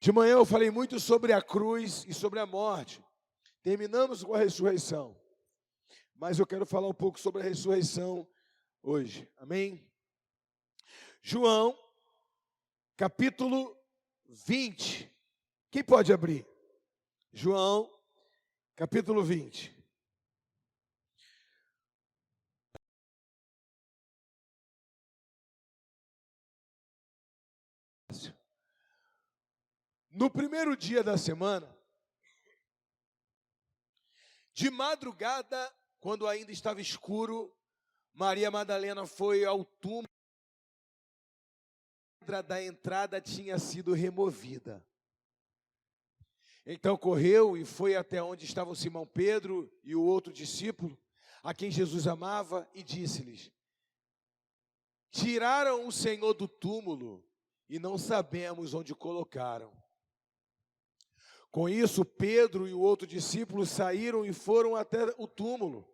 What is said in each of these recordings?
De manhã eu falei muito sobre a cruz e sobre a morte. Terminamos com a ressurreição. Mas eu quero falar um pouco sobre a ressurreição hoje. Amém? João, capítulo 20. Quem pode abrir? João, capítulo 20. No primeiro dia da semana, de madrugada, quando ainda estava escuro, Maria Madalena foi ao túmulo. A pedra da entrada tinha sido removida. Então correu e foi até onde estavam Simão Pedro e o outro discípulo, a quem Jesus amava, e disse-lhes: tiraram o Senhor do túmulo e não sabemos onde o colocaram. Com isso, Pedro e o outro discípulo saíram e foram até o túmulo.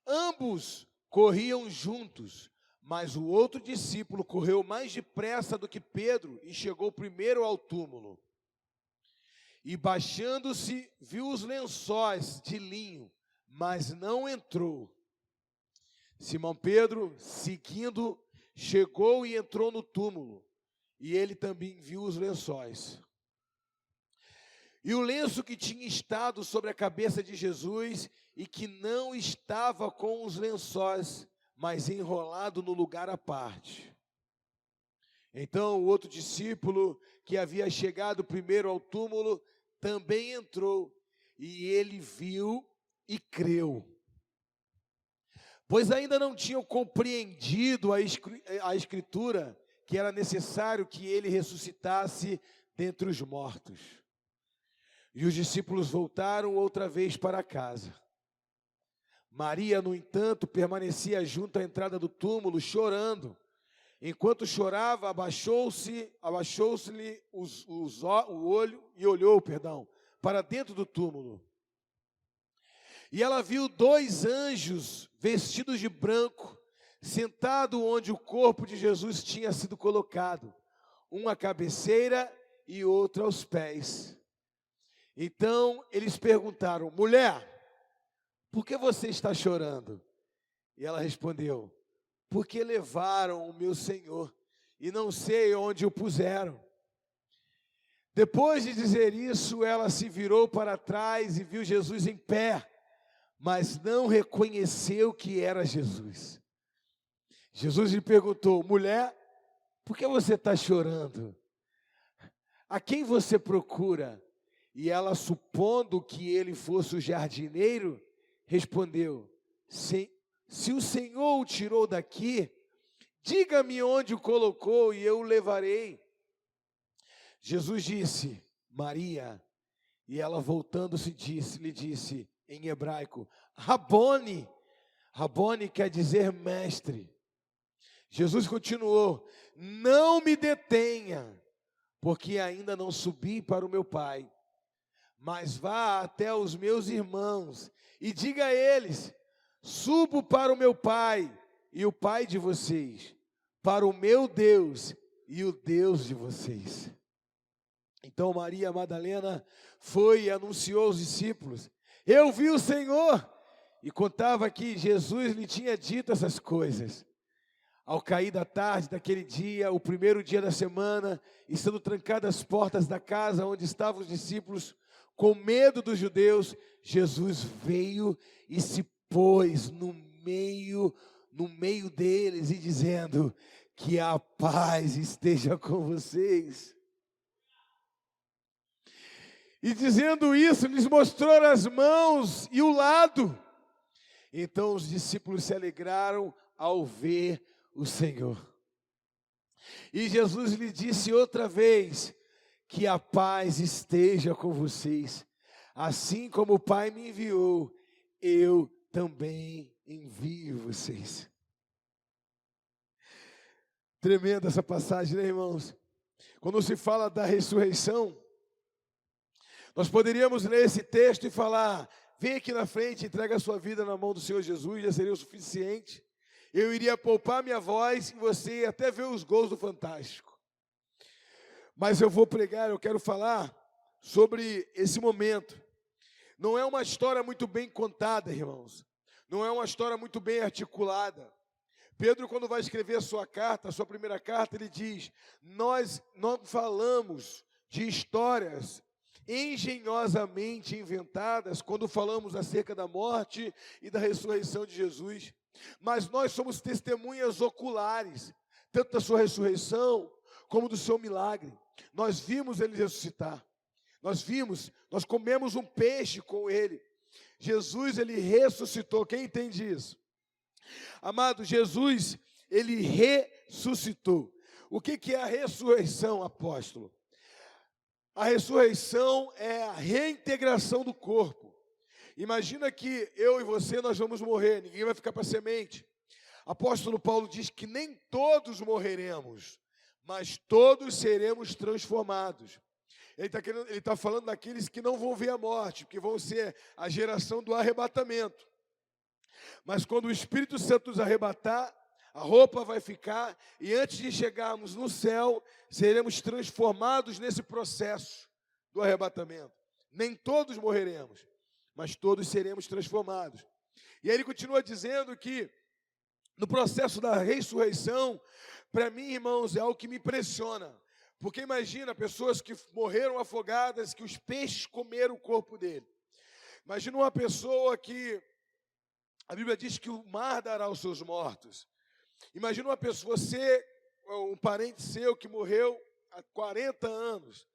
Ambos corriam juntos, mas o outro discípulo correu mais depressa do que Pedro e chegou primeiro ao túmulo. E baixando-se, viu os lençóis de linho, mas não entrou. Simão Pedro, seguindo, chegou e entrou no túmulo, e ele também viu os lençóis. E o lenço que tinha estado sobre a cabeça de Jesus, e que não estava com os lençóis, mas enrolado no lugar à parte. Então o outro discípulo, que havia chegado primeiro ao túmulo, também entrou, e ele viu e creu. Pois ainda não tinham compreendido a Escritura, que era necessário que ele ressuscitasse dentre os mortos. E os discípulos voltaram outra vez para casa. Maria, no entanto, permanecia junto à entrada do túmulo, chorando. Enquanto chorava, abaixou-se-lhe o olho e olhou, para dentro do túmulo. E ela viu 2 anjos vestidos de branco, sentados onde o corpo de Jesus tinha sido colocado, um à cabeceira e outro aos pés. Então eles perguntaram: mulher, por que você está chorando? E ela respondeu: porque levaram o meu Senhor e não sei onde o puseram. Depois de dizer isso, ela se virou para trás e viu Jesus em pé, mas não reconheceu que era Jesus. Jesus lhe perguntou: mulher, por que você está chorando? A quem você procura? E ela, supondo que ele fosse o jardineiro, respondeu: se o Senhor o tirou daqui, diga-me onde o colocou e eu o levarei. Jesus disse: Maria. E ela, voltando-se, lhe disse em hebraico: Rabone. Rabone quer dizer mestre. Jesus continuou: não me detenha, porque ainda não subi para o meu Pai. Mas vá até os meus irmãos e diga a eles: subo para o meu Pai e o Pai de vocês, para o meu Deus e o Deus de vocês. Então Maria Madalena foi e anunciou aos discípulos: eu vi o Senhor, e contava que Jesus lhe tinha dito essas coisas. Ao cair da tarde daquele dia, o primeiro dia da semana, estando trancadas as portas da casa onde estavam os discípulos, com medo dos judeus, Jesus veio e se pôs no meio deles e dizendo: que a paz esteja com vocês. E dizendo isso, lhes mostrou as mãos e o lado. Então os discípulos se alegraram ao ver o Senhor. E Jesus lhe disse outra vez: que a paz esteja com vocês. Assim como o Pai me enviou, eu também envio vocês. Tremenda essa passagem, né, irmãos? Quando se fala da ressurreição, nós poderíamos ler esse texto e falar: vem aqui na frente, entrega a sua vida na mão do Senhor Jesus, já seria o suficiente. Eu iria poupar minha voz e você ia até ver os gols do Fantástico. Mas eu quero falar sobre esse momento. Não é uma história muito bem contada, irmãos. Não é uma história muito bem articulada. Pedro, quando vai escrever a sua carta, a sua primeira carta, ele diz: nós não falamos de histórias engenhosamente inventadas quando falamos acerca da morte e da ressurreição de Jesus, mas nós somos testemunhas oculares, tanto da sua ressurreição como do seu milagre. Nós vimos ele ressuscitar, nós comemos um peixe com ele. Jesus, ele ressuscitou. Quem entende isso? Amado, Jesus, ele ressuscitou. O que é a ressurreição, apóstolo? A ressurreição é a reintegração do corpo. Imagina que eu e você, nós vamos morrer, ninguém vai ficar para semente. Apóstolo Paulo diz que nem todos morreremos, mas todos seremos transformados. Ele está falando daqueles que não vão ver a morte, que vão ser a geração do arrebatamento. Mas quando o Espírito Santo nos arrebatar, a roupa vai ficar, e antes de chegarmos no céu, seremos transformados nesse processo do arrebatamento. Nem todos morreremos, mas todos seremos transformados. E aí ele continua dizendo que no processo da ressurreição, para mim, irmãos, é algo que me impressiona. Porque imagina pessoas que morreram afogadas, que os peixes comeram o corpo dele. Imagina uma pessoa que a Bíblia diz que o mar dará os seus mortos. Imagina uma pessoa, você, um parente seu que morreu há 40 anos.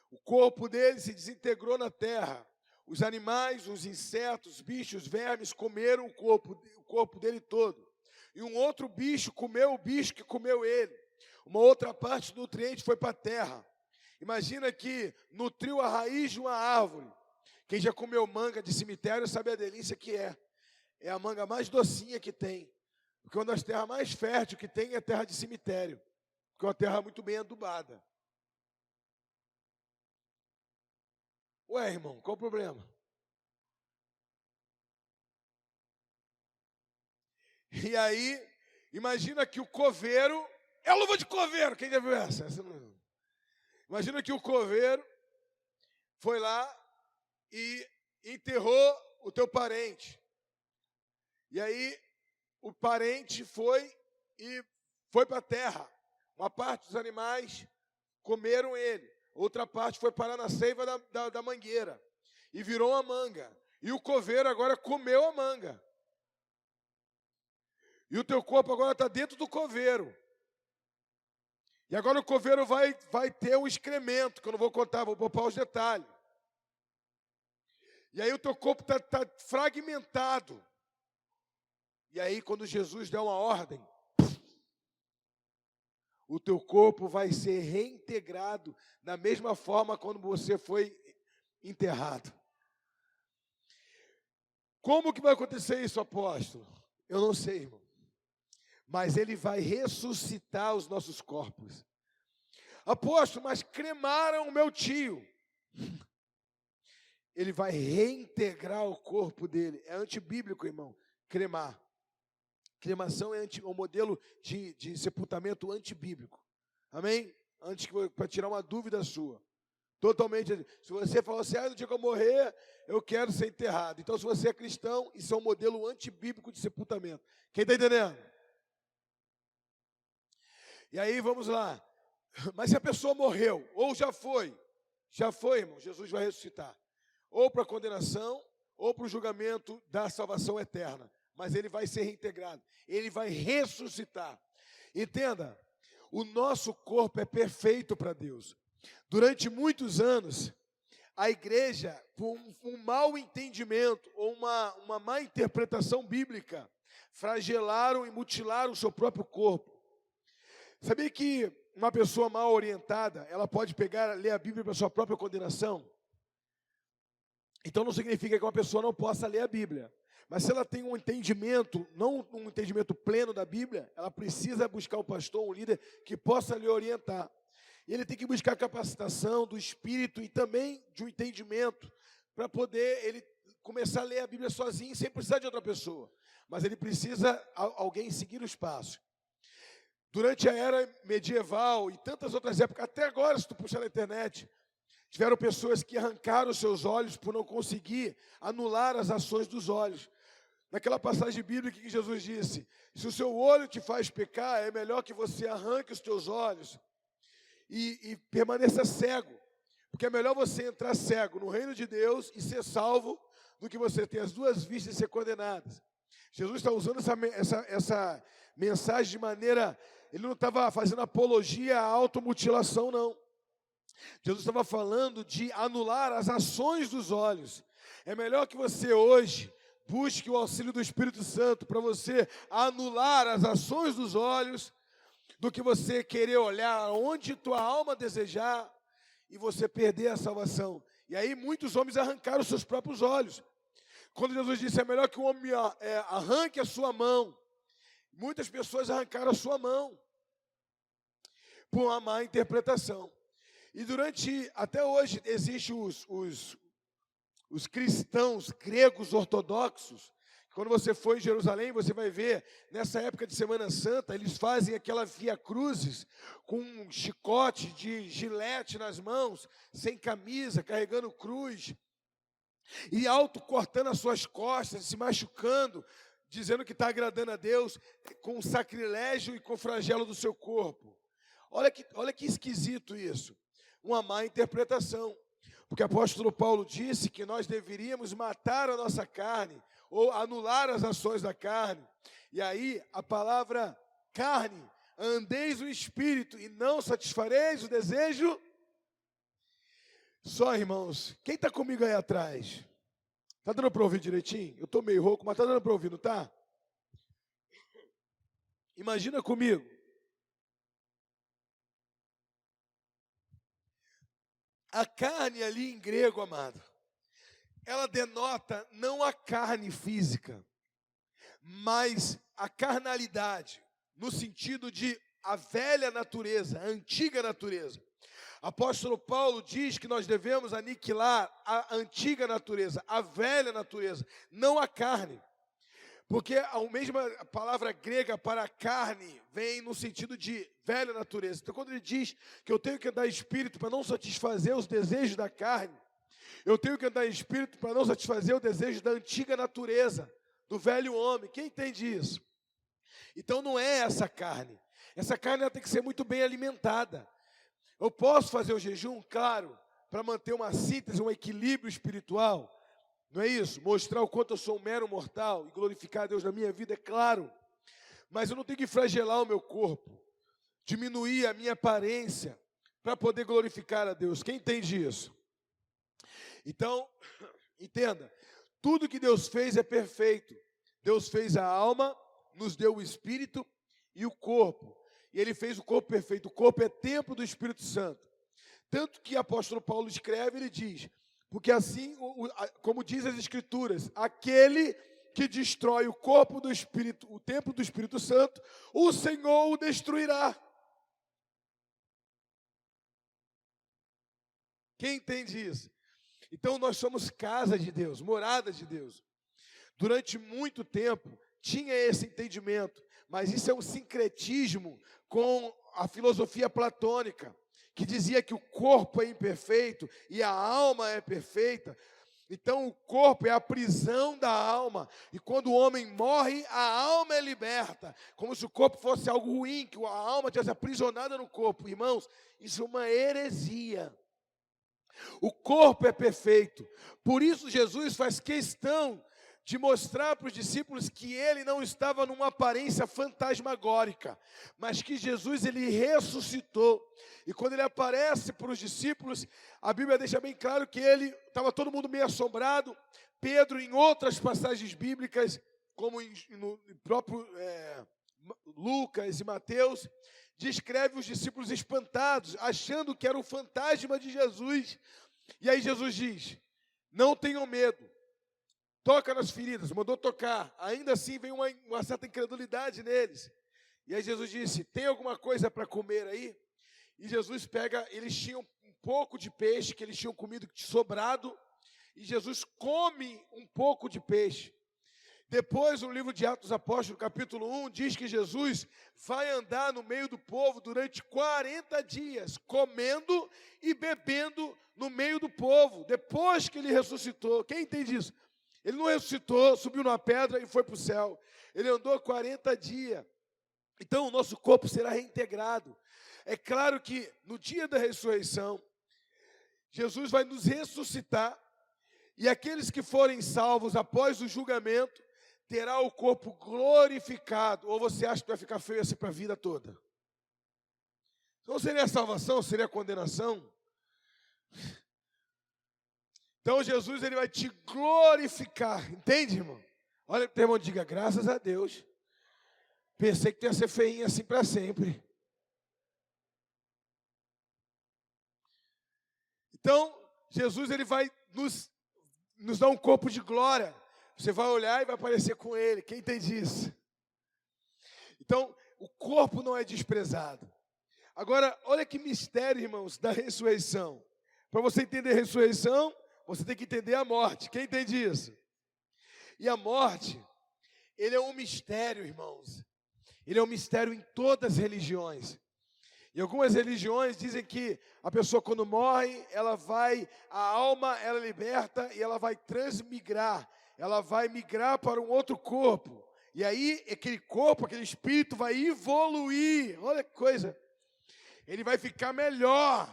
O corpo dele se desintegrou na terra. Os animais, os insetos, os bichos, os vermes comeram o corpo dele todo. E um outro bicho comeu o bicho que comeu ele. Uma outra parte do nutriente foi para a terra. Imagina que nutriu a raiz de uma árvore. Quem já comeu manga de cemitério sabe a delícia que é. É a manga mais docinha que tem. Porque uma das terras mais férteis que tem é a terra de cemitério. Porque é uma terra muito bem adubada. Ué, irmão, qual o problema? E aí, imagina que o coveiro... É a luva de coveiro, quem já viu essa? Imagina que o coveiro foi lá e enterrou o teu parente. E aí, o parente foi para a terra. Uma parte dos animais comeram ele. Outra parte foi parar na seiva da mangueira. E virou uma manga. E o coveiro agora comeu a manga. E o teu corpo agora está dentro do coveiro. E agora o coveiro vai ter um excremento, que eu não vou contar, vou poupar os detalhes. E aí o teu corpo está fragmentado. E aí quando Jesus der uma ordem, o teu corpo vai ser reintegrado da mesma forma quando você foi enterrado. Como que vai acontecer isso, apóstolo? Eu não sei, irmão. Mas ele vai ressuscitar os nossos corpos. Apóstolo, mas cremaram o meu tio. Ele vai reintegrar o corpo dele. É antibíblico, irmão, cremar. Cremação é um modelo de sepultamento antibíblico. Amém? Para tirar uma dúvida sua. Totalmente. Se você falou assim, no dia que eu morrer, eu quero ser enterrado. Então, se você é cristão, isso é um modelo antibíblico de sepultamento. Quem está entendendo? E aí, vamos lá. Mas se a pessoa morreu, ou já foi, irmão, Jesus vai ressuscitar. Ou para a condenação, ou para o julgamento da salvação eterna. Mas ele vai ser reintegrado. Ele vai ressuscitar. Entenda, o nosso corpo é perfeito para Deus. Durante muitos anos, a igreja, por um mau entendimento ou uma má interpretação bíblica, flagelaram e mutilaram o seu próprio corpo. Sabia que uma pessoa mal orientada, ela pode ler a Bíblia para sua própria condenação? Então não significa que uma pessoa não possa ler a Bíblia. Mas se ela tem um entendimento, não um entendimento pleno da Bíblia, ela precisa buscar um pastor, um líder que possa lhe orientar. E ele tem que buscar capacitação do Espírito e também de um entendimento para poder ele começar a ler a Bíblia sozinho, sem precisar de outra pessoa. Mas ele precisa alguém seguir os passos. Durante a era medieval e tantas outras épocas, até agora, se tu puxar na internet, tiveram pessoas que arrancaram seus olhos por não conseguir anular as ações dos olhos. Naquela passagem bíblica que Jesus disse, se o seu olho te faz pecar, é melhor que você arranque os teus olhos e permaneça cego. Porque é melhor você entrar cego no reino de Deus e ser salvo do que você ter as duas vistas e ser condenado. Jesus está usando essa mensagem de maneira... Ele não estava fazendo apologia à automutilação, não. Jesus estava falando de anular as ações dos olhos. É melhor que você hoje busque o auxílio do Espírito Santo para você anular as ações dos olhos, do que você querer olhar onde tua alma desejar e você perder a salvação. E aí muitos homens arrancaram os seus próprios olhos. Quando Jesus disse, é melhor que o homem arranque a sua mão, muitas pessoas arrancaram a sua mão por uma má interpretação. E até hoje, existem os cristãos gregos ortodoxos. Quando você for em Jerusalém, você vai ver, nessa época de Semana Santa, eles fazem aquela via cruzes, com um chicote de gilete nas mãos, sem camisa, carregando cruz, e cortando as suas costas, se machucando, dizendo que está agradando a Deus, com sacrilégio e com flagelo do seu corpo. Olha que esquisito isso, uma má interpretação. Porque o apóstolo Paulo disse que nós deveríamos matar a nossa carne, ou anular as ações da carne. E aí, a palavra carne, andeis no Espírito e não satisfareis o desejo. Só, irmãos, quem está comigo aí atrás? Está dando para ouvir direitinho? Eu estou meio rouco, mas está dando para ouvir, não está? Imagina comigo. A carne ali em grego, amado, ela denota não a carne física, mas a carnalidade, no sentido de a velha natureza, a antiga natureza. Apóstolo Paulo diz que nós devemos aniquilar a antiga natureza, a velha natureza, não a carne. Porque a mesma palavra grega para carne vem no sentido de velha natureza. Então, quando ele diz que eu tenho que andar em espírito para não satisfazer os desejos da carne, eu tenho que andar em espírito para não satisfazer o desejo da antiga natureza, do velho homem. Quem entende isso? Então, não é essa carne. Essa carne ela tem que ser muito bem alimentada. Eu posso fazer o jejum, claro, para manter uma síntese, um equilíbrio espiritual. Não é isso? Mostrar o quanto eu sou um mero mortal e glorificar a Deus na minha vida, é claro. Mas eu não tenho que flagelar o meu corpo, diminuir a minha aparência para poder glorificar a Deus. Quem entende isso? Então, entenda, tudo que Deus fez é perfeito. Deus fez a alma, nos deu o espírito e o corpo. E Ele fez o corpo perfeito. O corpo é templo do Espírito Santo. Tanto que o apóstolo Paulo escreve, ele diz... Porque assim, como diz as Escrituras, aquele que destrói o corpo do Espírito, o templo do Espírito Santo, o Senhor o destruirá. Quem entende isso? Então nós somos casa de Deus, morada de Deus. Durante muito tempo tinha esse entendimento, mas isso é um sincretismo com a filosofia platônica, que dizia que o corpo é imperfeito e a alma é perfeita. Então o corpo é a prisão da alma, e quando o homem morre, a alma é liberta, como se o corpo fosse algo ruim, que a alma tivesse aprisionada no corpo. Irmãos, isso é uma heresia. O corpo é perfeito, por isso Jesus faz questão de mostrar para os discípulos que ele não estava numa aparência fantasmagórica, mas que Jesus, ele ressuscitou. E quando ele aparece para os discípulos, a Bíblia deixa bem claro que estava todo mundo meio assombrado. Pedro, em outras passagens bíblicas, como no próprio Lucas e Mateus, descreve os discípulos espantados, achando que era o fantasma de Jesus. E aí Jesus diz, não tenham medo. Toca nas feridas, mandou tocar. Ainda assim vem uma certa incredulidade neles. E aí Jesus disse, tem alguma coisa para comer aí? E Jesus pega, eles tinham um pouco de peixe que eles tinham comido sobrado. E Jesus come um pouco de peixe. Depois, no livro de Atos dos Apóstolos, capítulo 1, diz que Jesus vai andar no meio do povo durante 40 dias, comendo e bebendo no meio do povo, depois que ele ressuscitou. Quem entende isso? Ele não ressuscitou, subiu numa pedra e foi para o céu. Ele andou 40 dias. Então, o nosso corpo será reintegrado. É claro que no dia da ressurreição, Jesus vai nos ressuscitar, e aqueles que forem salvos após o julgamento, terá o corpo glorificado. Ou você acha que vai ficar feio assim para a vida toda? Não seria a salvação, seria a condenação. Então Jesus, ele vai te glorificar, entende, irmão? Olha para o teu irmão e diga, graças a Deus. Pensei que ia ser feinho assim para sempre. Então, Jesus, ele vai nos dar um corpo de glória. Você vai olhar e vai aparecer com ele. Quem entende isso? Então, o corpo não é desprezado. Agora, olha que mistério, irmãos, da ressurreição. Para você entender a ressurreição, você tem que entender a morte. Quem entende isso? E a morte, ele é um mistério, irmãos. Ele é um mistério em todas as religiões. E algumas religiões dizem que a pessoa quando morre, a alma, ela liberta e ela vai transmigrar. Ela vai migrar para um outro corpo. E aí, aquele corpo, aquele espírito vai evoluir. Olha que coisa. Ele vai ficar melhor.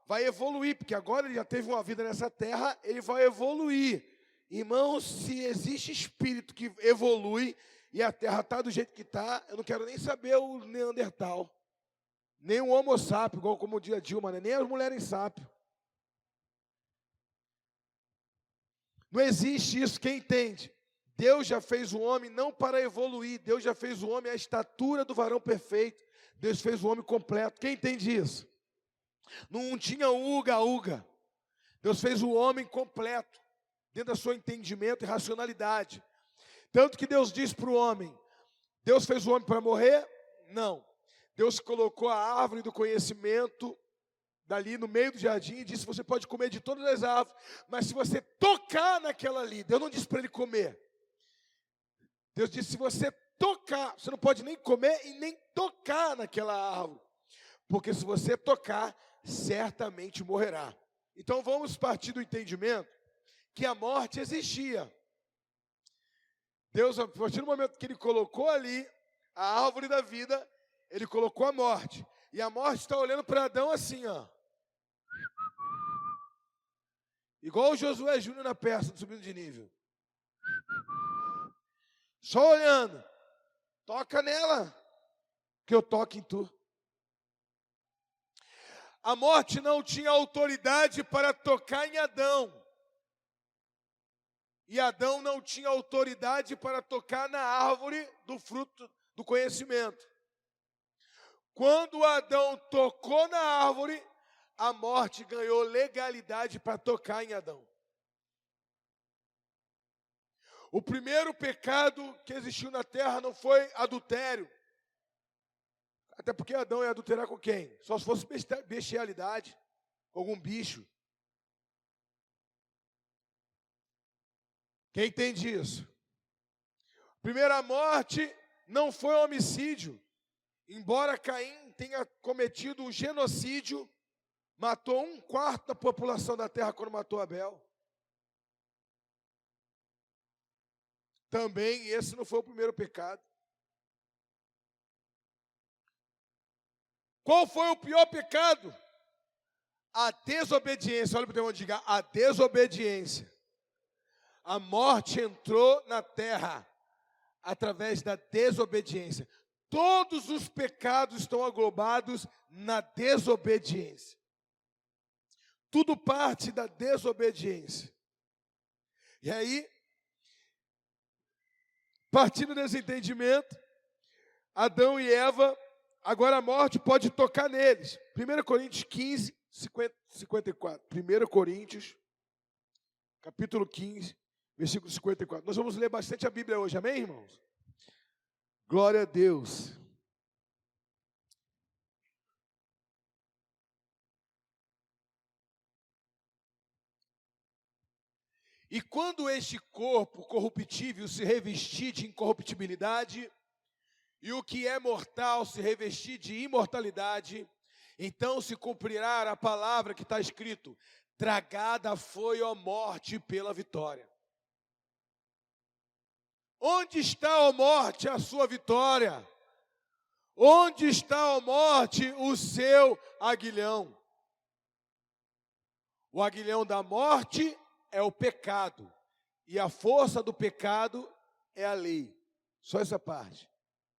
Vai evoluir, porque agora ele já teve uma vida nessa terra, ele vai evoluir. Irmãos, se existe espírito que evolui e a terra está do jeito que está, eu não quero nem saber o Neandertal. Nem o Homo sapiens, igual como diz a Dilma, né? Nem as mulheres sápio. Não existe isso, quem entende? Deus já fez o homem não para evoluir, Deus já fez o homem à estatura do varão perfeito. Deus fez o homem completo. Quem entende isso? Não tinha uga-uga. Deus fez o homem completo, dentro do seu entendimento e racionalidade. Tanto que Deus diz para o homem, Deus fez o homem para morrer? Não. Deus colocou a árvore do conhecimento dali no meio do jardim e disse, você pode comer de todas as árvores, mas se você tocar naquela ali, Deus não disse para ele comer. Deus disse, se você tocar, você não pode nem comer e nem tocar naquela árvore, porque se você tocar, certamente morrerá. Então vamos partir do entendimento que a morte existia. Deus, a partir do momento que ele colocou ali a árvore da vida, ele colocou a morte. E a morte está olhando para Adão assim, ó. Igual o Josué Júnior na peça, subindo de nível. Só olhando. Toca nela, que eu toque em tu. A morte não tinha autoridade para tocar em Adão. E Adão não tinha autoridade para tocar na árvore do fruto do conhecimento. Quando Adão tocou na árvore, a morte ganhou legalidade para tocar em Adão. O primeiro pecado que existiu na terra não foi adultério. Até porque Adão ia adulterar com quem? Só se fosse bestialidade, com algum bicho. Quem entende isso? Primeira morte não foi homicídio. Embora Caim tenha cometido um genocídio, matou 1/4 da população da terra quando matou Abel. Também esse não foi o primeiro pecado. Qual foi o pior pecado? A desobediência. Olha para o teu irmão e diga, a desobediência. A morte entrou na terra através da desobediência. Todos os pecados estão aglobados na desobediência. Tudo parte da desobediência. E aí, partindo desse entendimento, Adão e Eva, agora a morte pode tocar neles. 1 Coríntios 15, 54. 1 Coríntios, capítulo 15, versículo 54. Nós vamos ler bastante a Bíblia hoje, amém, irmãos? Glória a Deus. E quando este corpo corruptível se revestir de incorruptibilidade, e o que é mortal se revestir de imortalidade, então se cumprirá a palavra que está escrito: tragada foi a morte pela vitória. Onde está, ó morte, a sua vitória? Onde está, ó morte, o seu aguilhão? O aguilhão da morte é o pecado, e a força do pecado é a lei. Só essa parte.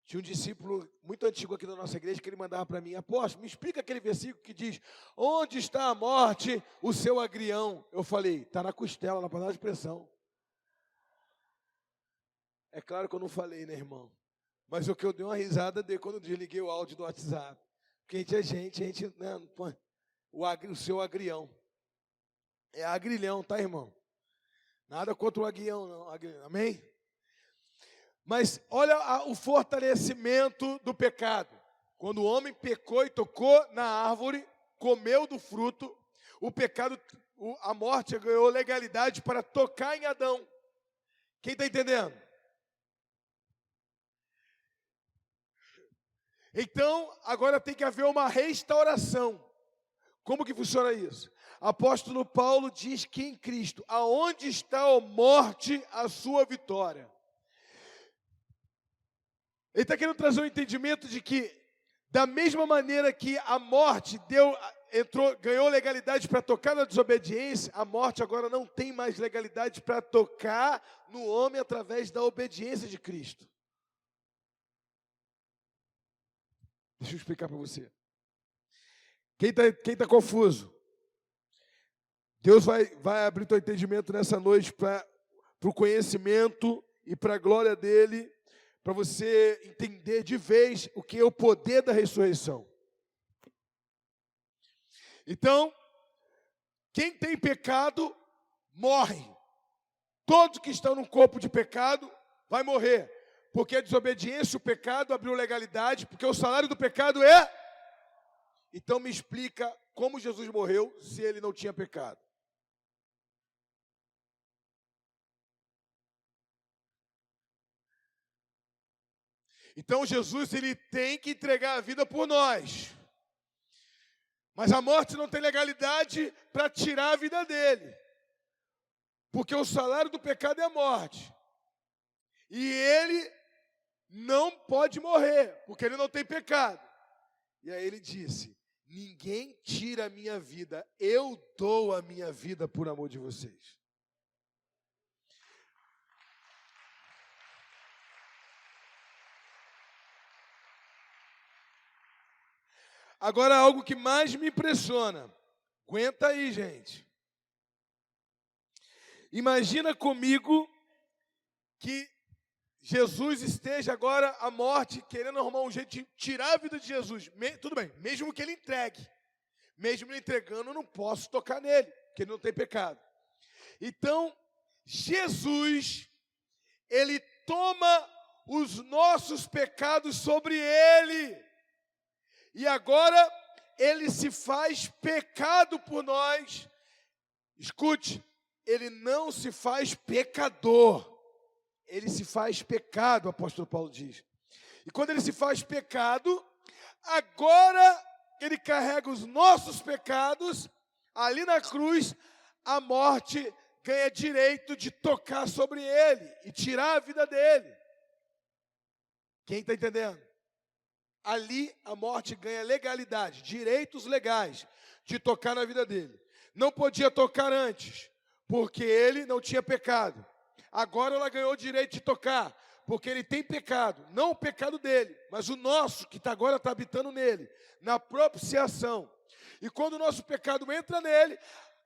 Tinha um discípulo muito antigo aqui da nossa igreja que ele mandava para mim: apóstolo, me explica aquele versículo que diz: onde está a morte, o seu agrião? Eu falei: está na costela, na panela de pressão. É claro que eu não falei, né, irmão? Mas o que eu dei uma risada de quando eu desliguei o áudio do WhatsApp. Porque a gente né, o seu agrião. É agrilhão, tá, irmão? Nada contra o aguilhão, não. Amém? Mas olha o fortalecimento do pecado. Quando o homem pecou e tocou na árvore, comeu do fruto, o pecado, a morte ganhou legalidade para tocar em Adão. Quem está entendendo? Então, agora tem que haver uma restauração. Como que funciona isso? Apóstolo Paulo diz que em Cristo, aonde está a morte, a sua vitória? Ele está querendo trazer um entendimento de que, da mesma maneira que a morte ganhou legalidade para tocar na desobediência, a morte agora não tem mais legalidade para tocar no homem através da obediência de Cristo. Deixa eu explicar para você. Quem tá confuso? Deus vai abrir teu entendimento nessa noite para o conhecimento e para a glória dele, para você entender de vez o que é o poder da ressurreição. Então, quem tem pecado, morre. Todos que estão no corpo de pecado, vai morrer. Porque a desobediência, o pecado abriu legalidade, porque o salário do pecado é... Então me explica como Jesus morreu se ele não tinha pecado. Então Jesus, ele tem que entregar a vida por nós. Mas a morte não tem legalidade para tirar a vida dele. Porque o salário do pecado é a morte. E ele não pode morrer, porque ele não tem pecado. E aí ele disse: ninguém tira a minha vida, eu dou a minha vida por amor de vocês. Agora, algo que mais me impressiona. Aguenta aí, gente. Imagina comigo que Jesus esteja agora à morte, querendo arrumar um jeito de tirar a vida de Jesus. Tudo bem, mesmo que ele entregue. Mesmo ele entregando, eu não posso tocar nele, porque ele não tem pecado. Então, Jesus, ele toma os nossos pecados sobre ele. E agora, ele se faz pecado por nós. Escute, ele não se faz pecador. Ele se faz pecado, o apóstolo Paulo diz. E quando ele se faz pecado, agora ele carrega os nossos pecados, ali na cruz, a morte ganha direito de tocar sobre ele e tirar a vida dele. Quem está entendendo? Ali a morte ganha legalidade, direitos legais de tocar na vida dele. Não podia tocar antes, porque ele não tinha pecado. Agora ela ganhou o direito de tocar, porque ele tem pecado. Não o pecado dele, mas o nosso, que agora está habitando nele, na propiciação. E quando o nosso pecado entra nele,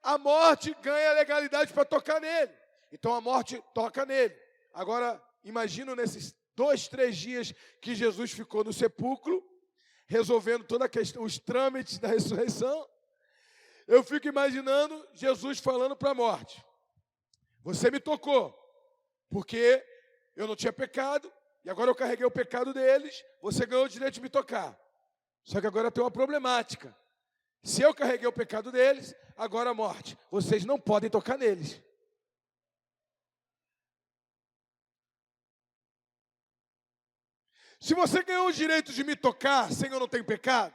a morte ganha legalidade para tocar nele. Então a morte toca nele. Agora, imagina nesses 2, 3 dias que Jesus ficou no sepulcro, resolvendo toda a questão, os trâmites da ressurreição. Eu fico imaginando Jesus falando para a morte: você me tocou, porque eu não tinha pecado, e agora eu carreguei o pecado deles, você ganhou o direito de me tocar. Só que agora tem uma problemática. Se eu carreguei o pecado deles, agora a morte, vocês não podem tocar neles. Se você ganhou o direito de me tocar, sem eu não tenho pecado,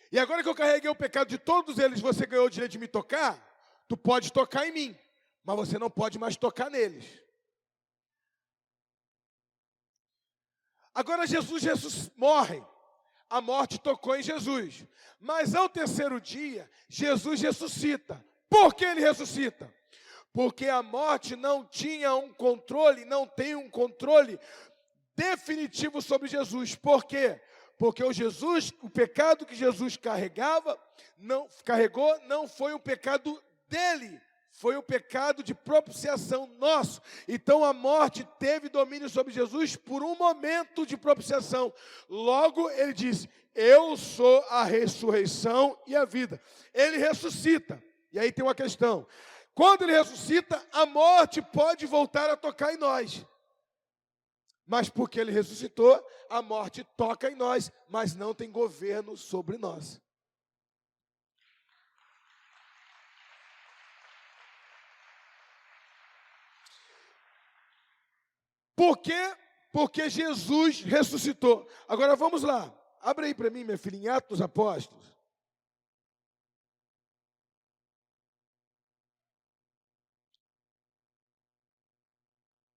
e agora que eu carreguei o pecado de todos eles, você ganhou o direito de me tocar, tu pode tocar em mim, mas você não pode mais tocar neles. Agora Jesus morre, a morte tocou em Jesus, mas ao terceiro dia, Jesus ressuscita. Por que ele ressuscita? Porque a morte não tinha um controle, não tem um controle definitivo sobre Jesus. Por quê? Porque o pecado que Jesus carregou, não foi o pecado dele, foi o pecado de propiciação nosso. Então a morte teve domínio sobre Jesus por um momento de propiciação. Logo ele diz: eu sou a ressurreição e a vida. Ele ressuscita. E aí tem uma questão. Quando ele ressuscita, a morte pode voltar a tocar em nós. Mas porque ele ressuscitou, a morte toca em nós, mas não tem governo sobre nós. Por quê? Porque Jesus ressuscitou. Agora vamos lá. Abre aí para mim, minha filha, em Atos dos Apóstolos.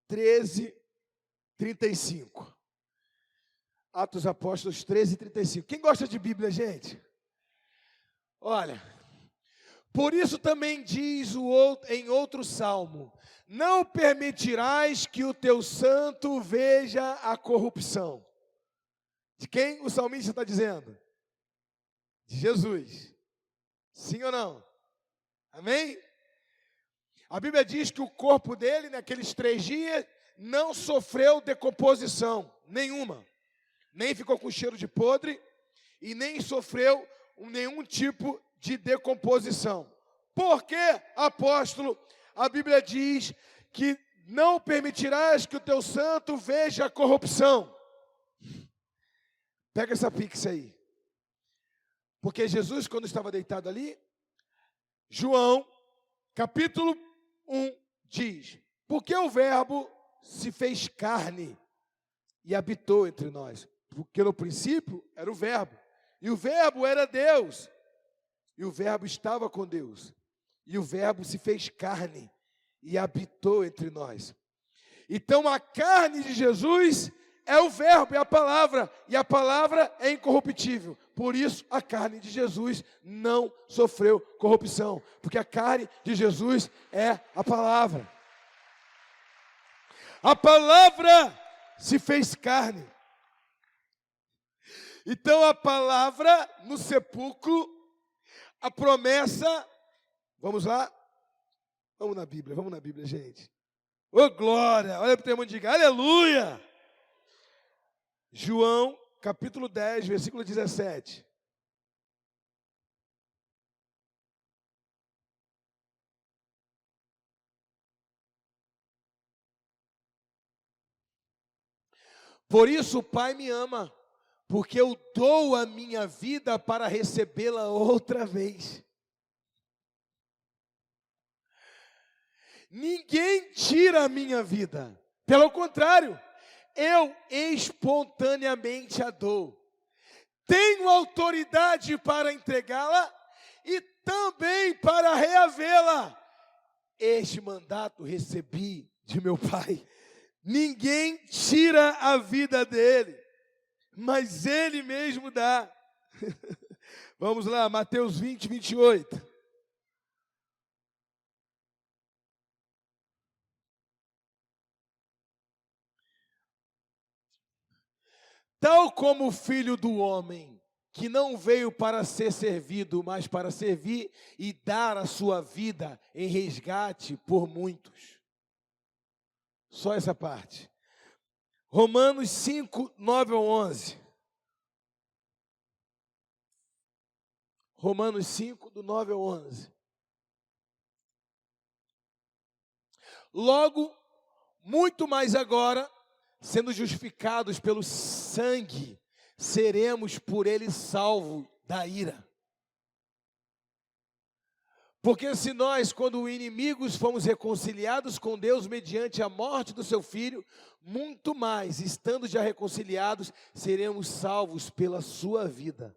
(13, 35). Atos dos Apóstolos 13, 35. Quem gosta de Bíblia, gente? Olha, por isso também diz em outro salmo: não permitirás que o teu santo veja a corrupção. De quem o salmista está dizendo? De Jesus. Sim ou não? Amém? A Bíblia diz que o corpo dele, naqueles 3 dias, não sofreu decomposição nenhuma. Nem ficou com cheiro de podre e nem sofreu nenhum tipo de decomposição. Por que, apóstolo, a Bíblia diz que não permitirás que o teu santo veja a corrupção? Pega essa pix aí. Porque Jesus, quando estava deitado ali, João, capítulo 1, diz: porque o verbo se fez carne e habitou entre nós. Porque no princípio era o verbo, e o verbo era Deus, e o verbo estava com Deus, e o verbo se fez carne e habitou entre nós. Então a carne de Jesus é o verbo, é a palavra, e a palavra é incorruptível. Por isso a carne de Jesus não sofreu corrupção, porque a carne de Jesus é a palavra. A palavra se fez carne. Então a palavra no sepulcro, a promessa, vamos lá? Vamos na Bíblia, gente. Ô glória, olha para o teu irmão e diga: aleluia! João, capítulo 10, versículo 17. Por isso o Pai me ama, porque eu dou a minha vida para recebê-la outra vez. Ninguém tira a minha vida. Pelo contrário, eu espontaneamente a dou. Tenho autoridade para entregá-la e também para reavê-la. Este mandato recebi de meu Pai. Ninguém tira a vida dele, mas ele mesmo dá. Vamos lá, Mateus 20, 28. Tal como o Filho do Homem, que não veio para ser servido, mas para servir e dar a sua vida em resgate por muitos. Só essa parte. Romanos 5, 9 ao 11. Romanos 5, do 9 ao 11. Logo, muito mais agora, sendo justificados pelo sangue, seremos por ele salvos da ira. Porque se nós, quando inimigos, fomos reconciliados com Deus mediante a morte do seu Filho, muito mais, estando já reconciliados, seremos salvos pela sua vida.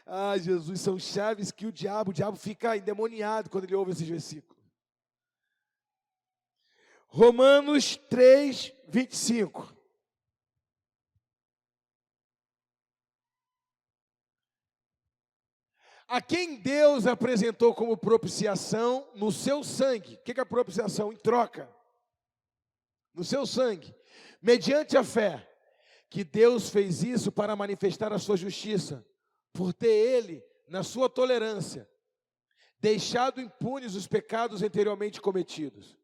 Ah, Jesus, são chaves que o diabo fica endemoniado quando ele ouve esses versículos. Romanos 3, 25. A quem Deus apresentou como propiciação no seu sangue. O que é a propiciação? Em troca. No seu sangue. Mediante a fé. Que Deus fez isso para manifestar a sua justiça. Por ter Ele, na sua tolerância, deixado impunes os pecados anteriormente cometidos.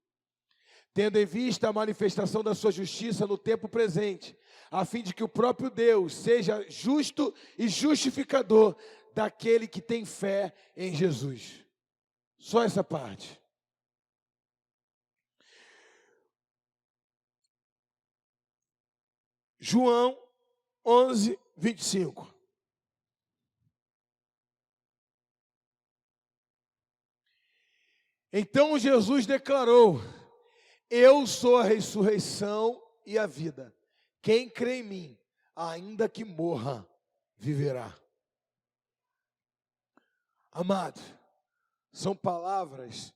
Tendo em vista a manifestação da sua justiça no tempo presente. A fim de que o próprio Deus seja justo e justificador daquele que tem fé em Jesus. Só essa parte. João 11, 25. Então Jesus declarou: eu sou a ressurreição e a vida. Quem crê em mim, ainda que morra, viverá. Amado, são palavras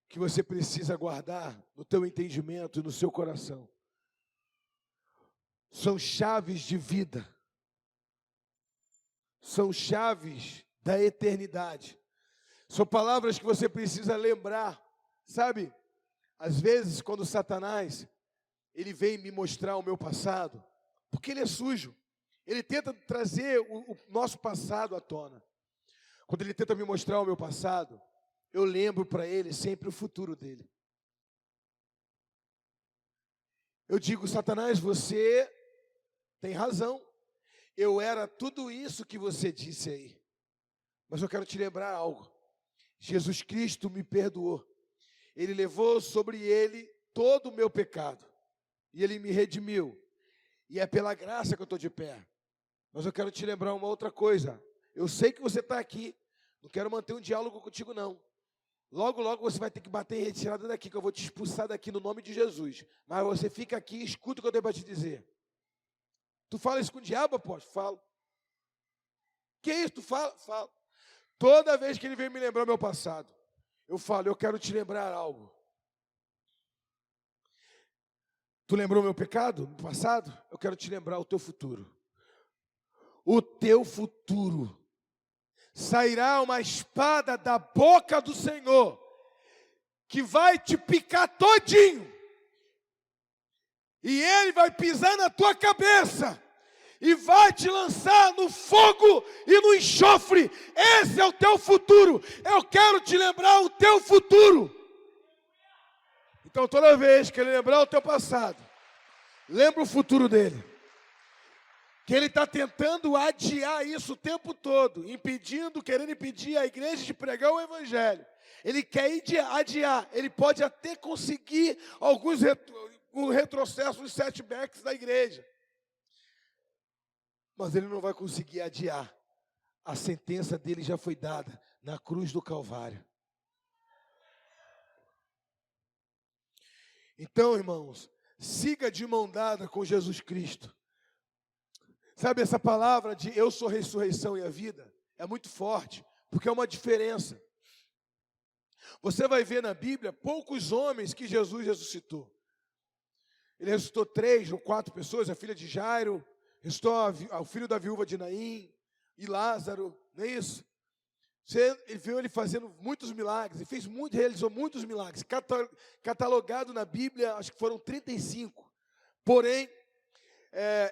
que você precisa guardar no teu entendimento e no seu coração. São chaves de vida. São chaves da eternidade. São palavras que você precisa lembrar. Sabe, às vezes quando Satanás, ele vem me mostrar o meu passado, porque ele é sujo. Ele tenta trazer o nosso passado à tona. Quando ele tenta me mostrar o meu passado, eu lembro para ele sempre o futuro dele. Eu digo: Satanás, você tem razão. Eu era tudo isso que você disse aí. Mas eu quero te lembrar algo. Jesus Cristo me perdoou. Ele levou sobre ele todo o meu pecado. E ele me redimiu. E é pela graça que eu estou de pé. Mas eu quero te lembrar uma outra coisa. Eu sei que você está aqui. Não quero manter um diálogo contigo, não. Logo, logo você vai ter que bater em retirada daqui, que eu vou te expulsar daqui no nome de Jesus. Mas você fica aqui e escuta o que eu tenho para te dizer. Tu fala isso com o diabo, apóstolo? Falo. Que isso? Tu fala? Falo. Toda vez que ele vem me lembrar meu passado, eu falo: eu quero te lembrar algo. Tu lembrou meu pecado no passado? Eu quero te lembrar o teu futuro. O teu futuro. Sairá uma espada da boca do Senhor, que vai te picar todinho. E ele vai pisar na tua cabeça. E vai te lançar no fogo e no enxofre. Esse é o teu futuro. Eu quero te lembrar o teu futuro. Então toda vez que ele lembrar o teu passado, lembra o futuro dele. Que ele está tentando adiar isso o tempo todo, querendo impedir a igreja de pregar o evangelho. Ele quer adiar, ele pode até conseguir alguns retrocessos, setbacks da igreja. Mas ele não vai conseguir adiar. A sentença dele já foi dada na cruz do Calvário. Então, irmãos, siga de mão dada com Jesus Cristo. Sabe, essa palavra de eu sou a ressurreição e a vida é muito forte, porque é uma diferença. Você vai ver na Bíblia poucos homens que Jesus ressuscitou. Ele ressuscitou 3 ou 4 pessoas: a filha de Jairo, ressuscitou o filho da viúva de Naim e Lázaro, não é isso? Ele viu ele fazendo muitos milagres, realizou muitos milagres, catalogado na Bíblia, acho que foram 35. Porém,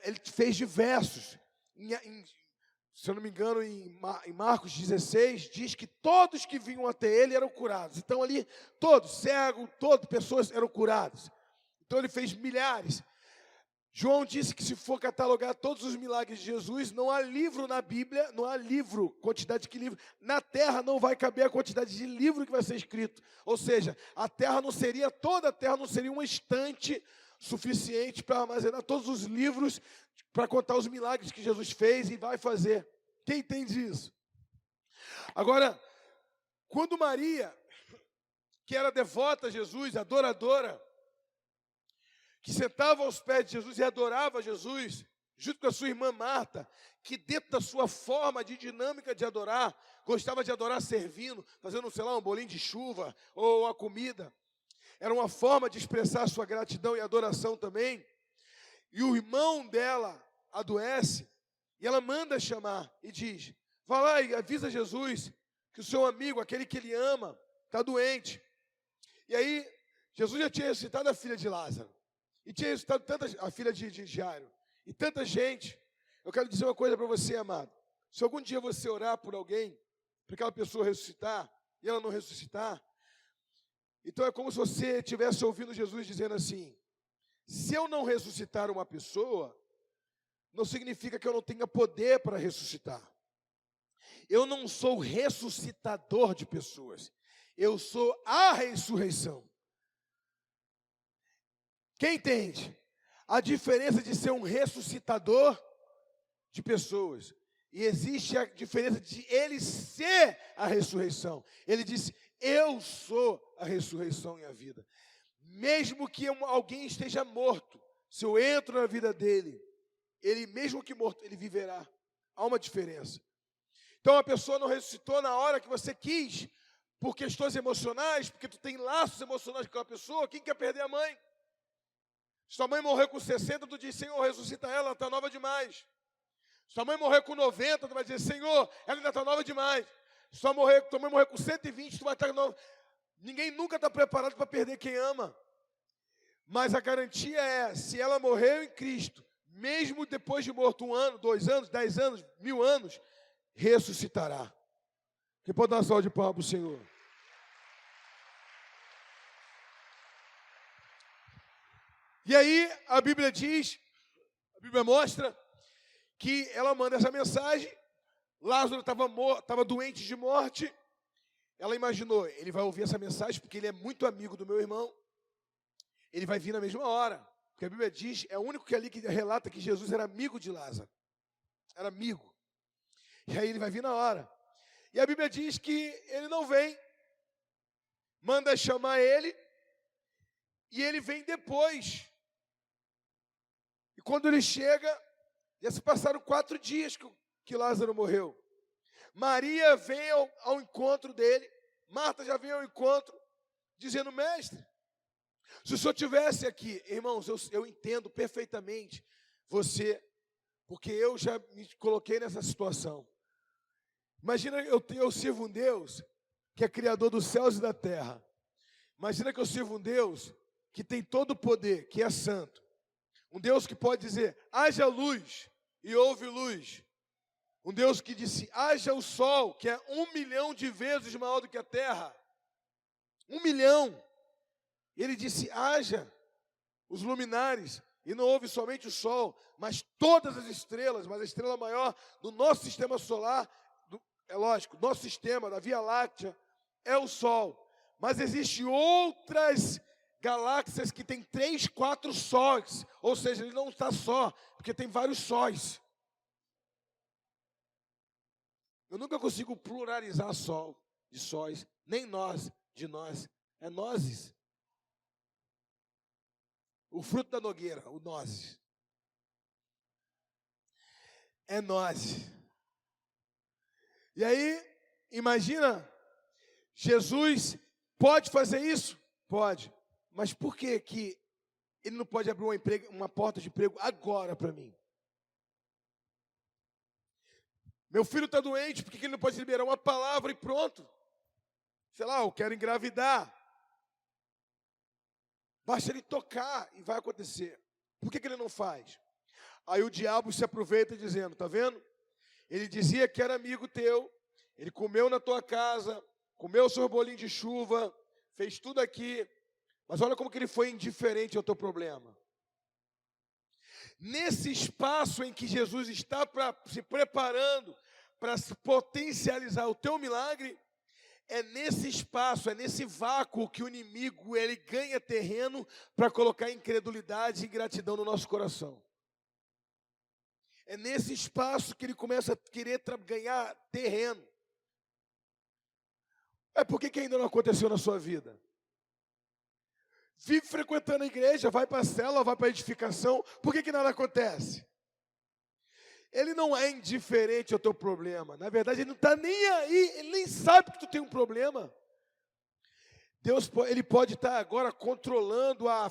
ele fez diversos. Se eu não me engano, em Marcos 16, diz que todos que vinham até ele eram curados. Então ali, todos, cegos, todas pessoas eram curadas. Então ele fez milhares. João disse que se for catalogar todos os milagres de Jesus, não há livro na Bíblia, não há livro, quantidade de livro. Na terra não vai caber a quantidade de livro que vai ser escrito. Ou seja, toda a terra não seria uma estante suficiente para armazenar todos os livros, para contar os milagres que Jesus fez e vai fazer. Quem entende isso? Agora, Quando Maria, que era devota a Jesus, adoradora, que sentava aos pés de Jesus e adorava Jesus, junto com a sua irmã Marta, que dentro da sua forma de dinâmica de adorar, gostava de adorar servindo, fazendo, sei lá, um bolinho de chuva ou uma comida. Era uma forma de expressar sua gratidão e adoração também. E o irmão dela adoece, e ela manda chamar e diz: vá lá e avisa Jesus que o seu amigo, aquele que ele ama, está doente. E aí, Jesus já tinha ressuscitado a filha de Lázaro, e tinha ressuscitado a filha de Jairo, e tanta gente. Eu quero dizer uma coisa para você, amado. Se algum dia você orar por alguém, para aquela pessoa ressuscitar, e ela não ressuscitar, então é como se você estivesse ouvindo Jesus dizendo assim: se eu não ressuscitar uma pessoa, não significa que eu não tenha poder para ressuscitar. Eu não sou ressuscitador de pessoas. Eu sou a ressurreição. Quem entende a diferença de ser um ressuscitador de pessoas? E existe a diferença de ele ser a ressurreição. Ele disse: eu sou a ressurreição e a vida. Mesmo que alguém esteja morto, se eu entro na vida dele, ele, mesmo que morto, ele viverá. Há uma diferença. Então a pessoa não ressuscitou na hora que você quis, por questões emocionais, porque tu tem laços emocionais com aquela pessoa. Quem quer perder a mãe? Se tua mãe morrer com 60, tu diz: Senhor, ressuscita ela está nova demais. Se tua mãe morrer com 90, tu vai dizer: Senhor, ela ainda está nova demais. Se tua mãe morrer com 120, tu vai estar nova. Ninguém nunca está preparado para perder quem ama. Mas a garantia é, se ela morreu em Cristo, mesmo depois de morto 1 ano, 2 anos, 10 anos, 1000 anos, ressuscitará. Quem pode dar uma salva de palmas para o Senhor? E aí a Bíblia diz, a Bíblia mostra que ela manda essa mensagem. Lázaro estava doente de morte. Ela imaginou: ele vai ouvir essa mensagem porque ele é muito amigo do meu irmão. Ele vai vir na mesma hora. Porque a Bíblia diz, é o único que ali que relata que Jesus era amigo de Lázaro. Era amigo. E aí ele vai vir na hora. E a Bíblia diz que ele não vem. Manda chamar ele. E ele vem depois. E quando ele chega, já se passaram 4 dias que Lázaro morreu. Maria vem ao encontro dele. Marta já vem ao encontro, dizendo: mestre, se o senhor estivesse aqui, irmãos, eu entendo perfeitamente você, porque eu já me coloquei nessa situação. Imagina, eu sirvo um Deus que é criador dos céus e da terra. Imagina que eu sirvo um Deus que tem todo o poder, que é santo. Um Deus que pode dizer: haja luz, e houve luz. Um Deus que disse: haja o sol, que é 1 milhão de vezes maior do que a terra. 1 milhão. Ele disse: haja os luminares. E não houve somente o sol, mas todas as estrelas. Mas a estrela maior do nosso sistema solar, é lógico, nosso sistema, da Via Láctea, é o sol. Mas existem outras galáxias que têm 3, 4 sóis. Ou seja, ele não está só, porque tem vários sóis. Eu nunca consigo pluralizar sol de sóis, nem nós de nós. É nozes. O fruto da nogueira, o nozes. É nozes. E aí, imagina, Jesus pode fazer isso? Pode. Mas por que ele não pode abrir uma porta de emprego agora para mim? Meu filho está doente, por que ele não pode liberar uma palavra e pronto? Sei lá, eu quero engravidar. Basta ele tocar e vai acontecer. Por que ele não faz? Aí o diabo se aproveita dizendo: está vendo? Ele dizia que era amigo teu, ele comeu na tua casa, comeu o seu bolinho de chuva, fez tudo aqui, mas olha como que ele foi indiferente ao teu problema. Nesse espaço em que Jesus está se preparando para potencializar o teu milagre, é nesse espaço, é nesse vácuo que o inimigo ele ganha terreno para colocar incredulidade e ingratidão no nosso coração. É nesse espaço que ele começa a querer ganhar terreno. Por que ainda não aconteceu na sua vida? Vive frequentando a igreja, vai para a célula, vai para a edificação, por que nada acontece? Ele não é indiferente ao teu problema. Na verdade, ele não está nem aí, ele nem sabe que tu tem um problema. Deus, ele pode estar agora controlando a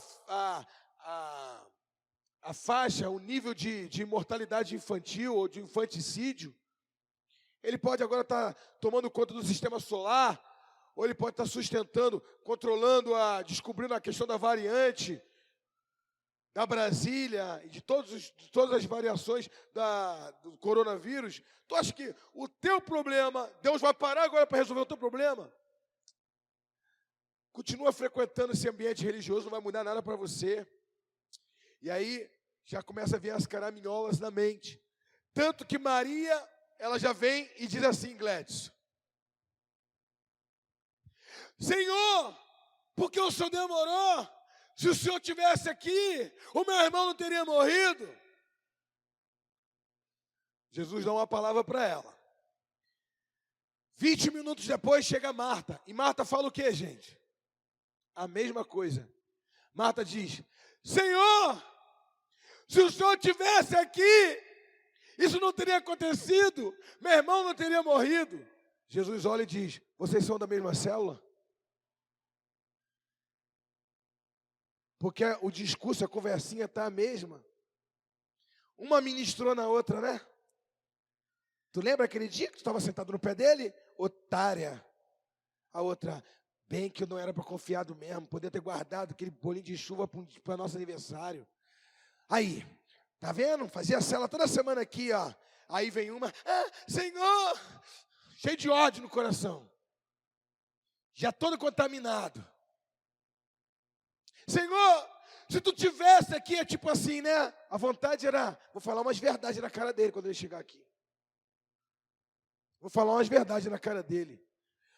faixa, o nível de mortalidade infantil ou de infanticídio. Ele pode agora estar tomando conta do sistema solar, ou ele pode estar sustentando, controlando, descobrindo a questão da variante, da Brasília, e de todas as variações do coronavírus. Tu acha que o teu problema, Deus vai parar agora para resolver o teu problema? Continua frequentando esse ambiente religioso, não vai mudar nada para você. E aí, já começa a vir as caraminholas na mente. Tanto que Maria, ela já vem e diz assim, Gladys: Senhor, por que o Senhor demorou? Se o Senhor estivesse aqui, o meu irmão não teria morrido. Jesus dá uma palavra para ela. 20 minutos depois chega Marta. E Marta fala o quê, gente? A mesma coisa. Marta diz: Senhor, se o Senhor estivesse aqui, isso não teria acontecido, meu irmão não teria morrido. Jesus olha e diz: vocês são da mesma célula? Porque o discurso, a conversinha está a mesma. Uma ministrou na outra, né? Tu lembra aquele dia que tu estava sentado no pé dele? Otária. A outra: bem que eu não era para confiado mesmo, poder ter guardado aquele bolinho de chuva para nosso aniversário. Aí, tá vendo? Fazia cela toda semana aqui, ó. Aí vem uma: Senhor, cheio de ódio no coração, já todo contaminado. Senhor, se tu tivesse aqui, é tipo assim, né? A vontade era: vou falar umas verdades na cara dele quando ele chegar aqui. Vou falar umas verdades na cara dele.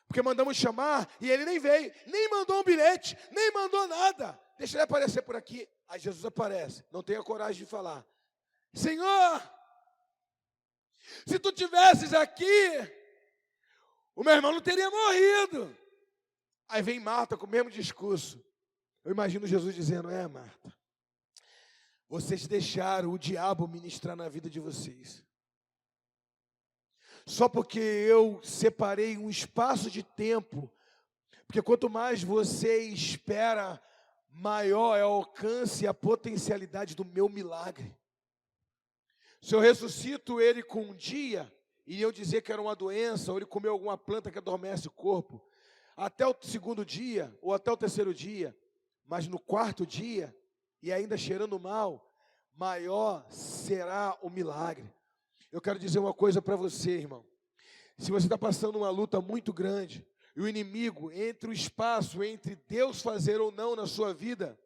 Porque mandamos chamar e ele nem veio, nem mandou um bilhete, nem mandou nada. Deixa ele aparecer por aqui. Aí Jesus aparece, não tenha coragem de falar: Senhor, se tu tivesses aqui, o meu irmão não teria morrido. Aí vem Marta com o mesmo discurso. Eu imagino Jesus dizendo: Marta, vocês deixaram o diabo ministrar na vida de vocês. Só porque eu separei um espaço de tempo, porque quanto mais você espera, maior é o alcance e a potencialidade do meu milagre. Se eu ressuscito ele com um dia, iriam dizer que era uma doença, ou ele comeu alguma planta que adormece o corpo, até o segundo dia, ou até o terceiro dia, mas no quarto dia, e ainda cheirando mal, maior será o milagre. Eu quero dizer uma coisa para você, irmão. Se você está passando uma luta muito grande, e o inimigo, entre o espaço, entre Deus fazer ou não na sua vida,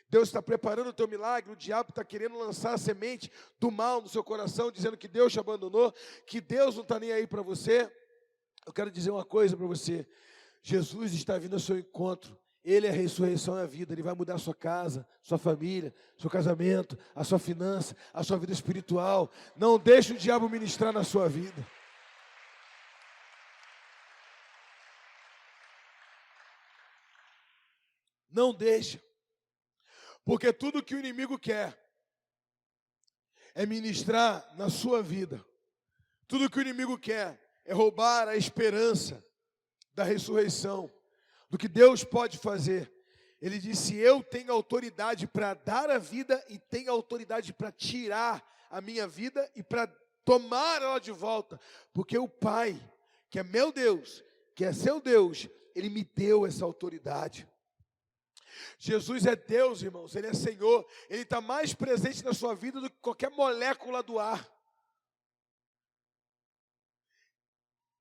Deus está preparando o teu milagre, o diabo está querendo lançar a semente do mal no seu coração, dizendo que Deus te abandonou, que Deus não está nem aí para você. Eu quero dizer uma coisa para você: Jesus está vindo ao seu encontro. Ele é a ressurreição e a vida. Ele vai mudar a sua casa, sua família, seu casamento, a sua finança, a sua vida espiritual. Não deixe o diabo ministrar na sua vida. Não deixa. Porque tudo que o inimigo quer é ministrar na sua vida. Tudo que o inimigo quer é roubar a esperança da ressurreição, do que Deus pode fazer. Ele disse: eu tenho autoridade para dar a vida e tenho autoridade para tirar a minha vida e para tomar ela de volta. Porque o Pai, que é meu Deus, que é seu Deus, Ele me deu essa autoridade. Jesus é Deus, irmãos, Ele é Senhor. Ele está mais presente na sua vida do que qualquer molécula do ar.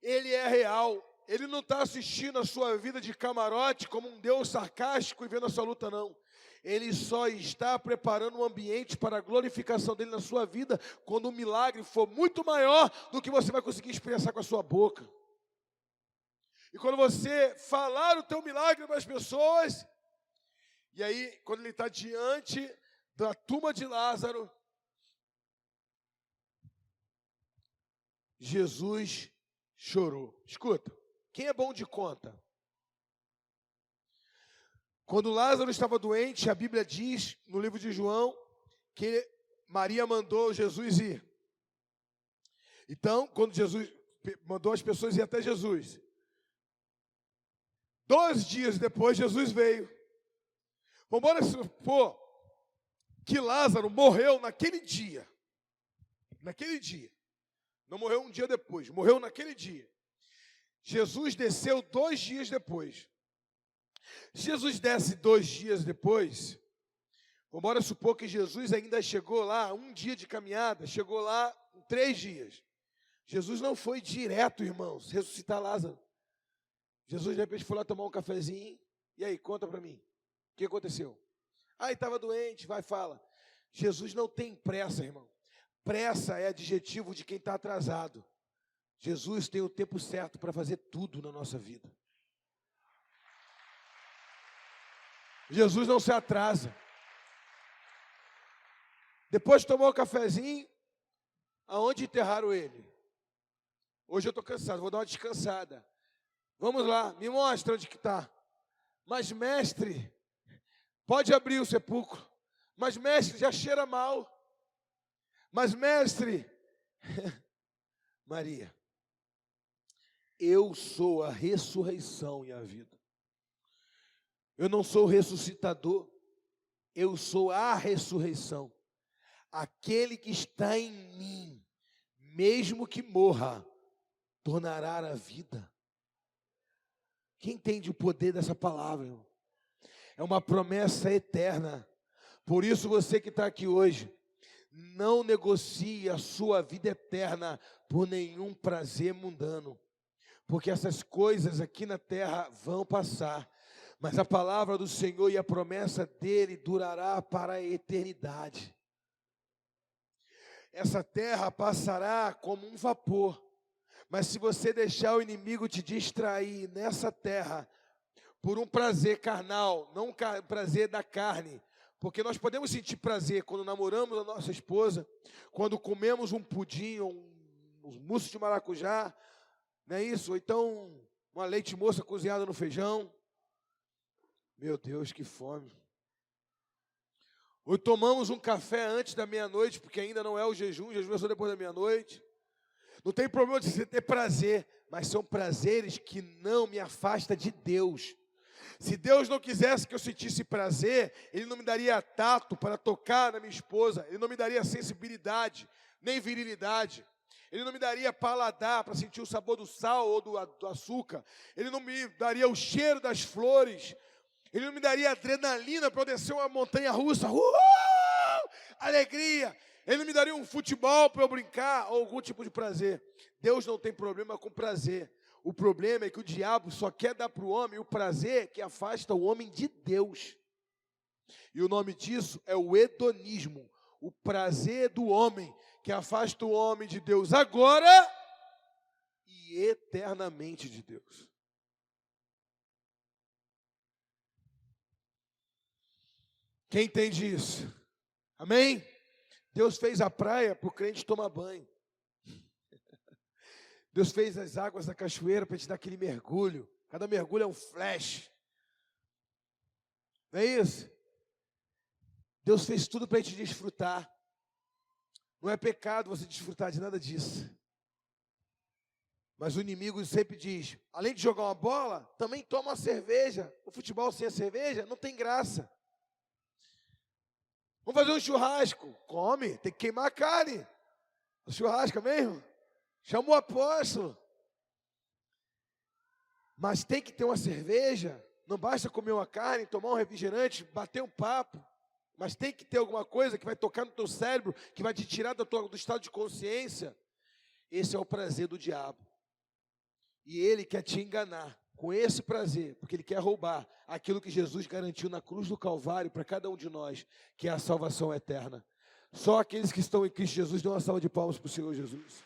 Ele é real. Ele não está assistindo a sua vida de camarote como um Deus sarcástico e vendo a sua luta, não. Ele só está preparando um ambiente para a glorificação dele na sua vida, quando o milagre for muito maior do que você vai conseguir expressar com a sua boca. E quando você falar o teu milagre para as pessoas, e aí quando ele está diante da tumba de Lázaro, Jesus chorou. Escuta, quem é bom de conta? Quando Lázaro estava doente, a Bíblia diz, no livro de João, que Maria mandou Jesus ir. Então, quando Jesus mandou as pessoas ir até Jesus, 2 dias depois, Jesus veio. Vamos supor que Lázaro morreu naquele dia. Naquele dia. Não morreu um dia depois, morreu naquele dia. Jesus desceu 2 dias depois. Jesus desce 2 dias depois. Vamos supor que Jesus ainda chegou lá, 1 dia de caminhada, chegou lá em 3 dias. Jesus não foi direto, irmãos, ressuscitar Lázaro. Jesus de repente foi lá tomar um cafezinho. E aí, conta para mim, o que aconteceu? Ah, ele estava doente, vai, fala. Jesus não tem pressa, irmão. Pressa é adjetivo de quem está atrasado. Jesus tem o tempo certo para fazer tudo na nossa vida. Jesus não se atrasa. Depois de tomar o cafezinho, aonde enterraram ele? Hoje eu estou cansado, vou dar uma descansada. Vamos lá, me mostra onde que está. Mas mestre, pode abrir o sepulcro. Mas mestre, já cheira mal. Mas mestre, Maria, eu sou a ressurreição e a vida. Eu não sou o ressuscitador, eu sou a ressurreição. Aquele que está em mim, mesmo que morra, tornará a vida. Quem entende o poder dessa palavra, irmão? É uma promessa eterna. Por isso você que está aqui hoje, não negocie a sua vida eterna por nenhum prazer mundano. Porque essas coisas aqui na terra vão passar. Mas a palavra do Senhor e a promessa dele durará para a eternidade. Essa terra passará como um vapor. Mas se você deixar o inimigo te distrair nessa terra, por um prazer carnal, não um prazer da carne, porque nós podemos sentir prazer quando namoramos a nossa esposa, quando comemos um pudim, um mousse de maracujá, não é isso? Ou então uma leite moça cozinhada no feijão. Meu Deus, que fome. Ou tomamos um café antes da meia-noite, porque ainda não é o jejum é só depois da meia-noite. Não tem problema de você ter prazer, mas são prazeres que não me afastam de Deus. Se Deus não quisesse que eu sentisse prazer, Ele não me daria tato para tocar na minha esposa, Ele não me daria sensibilidade, nem virilidade. Ele não me daria paladar para sentir o sabor do sal ou do açúcar. Ele não me daria o cheiro das flores. Ele não me daria adrenalina para eu descer uma montanha russa. Alegria. Ele não me daria um futebol para eu brincar ou algum tipo de prazer. Deus não tem problema com prazer. O problema é que o diabo só quer dar para o homem o prazer que afasta o homem de Deus. E o nome disso é o hedonismo. O prazer do homem que afasta o homem de Deus agora e eternamente de Deus. Quem entende isso? Amém? Deus fez a praia para o crente tomar banho. Deus fez as águas da cachoeira para te dar aquele mergulho. Cada mergulho é um flash. Não é isso? Deus fez tudo para te desfrutar. Não é pecado você desfrutar de nada disso. Mas o inimigo sempre diz, além de jogar uma bola, também toma uma cerveja. O futebol sem a cerveja não tem graça. Vamos fazer um churrasco. Come, tem que queimar a carne. O churrasco mesmo. Chama o apóstolo. Mas tem que ter uma cerveja. Não basta comer uma carne, tomar um refrigerante, bater um papo. Mas tem que ter alguma coisa que vai tocar no teu cérebro, que vai te tirar do estado de consciência. Esse é o prazer do diabo. E ele quer te enganar com esse prazer, porque ele quer roubar aquilo que Jesus garantiu na cruz do Calvário para cada um de nós, que é a salvação eterna. Só aqueles que estão em Cristo Jesus dão uma salva de palmas para o Senhor Jesus.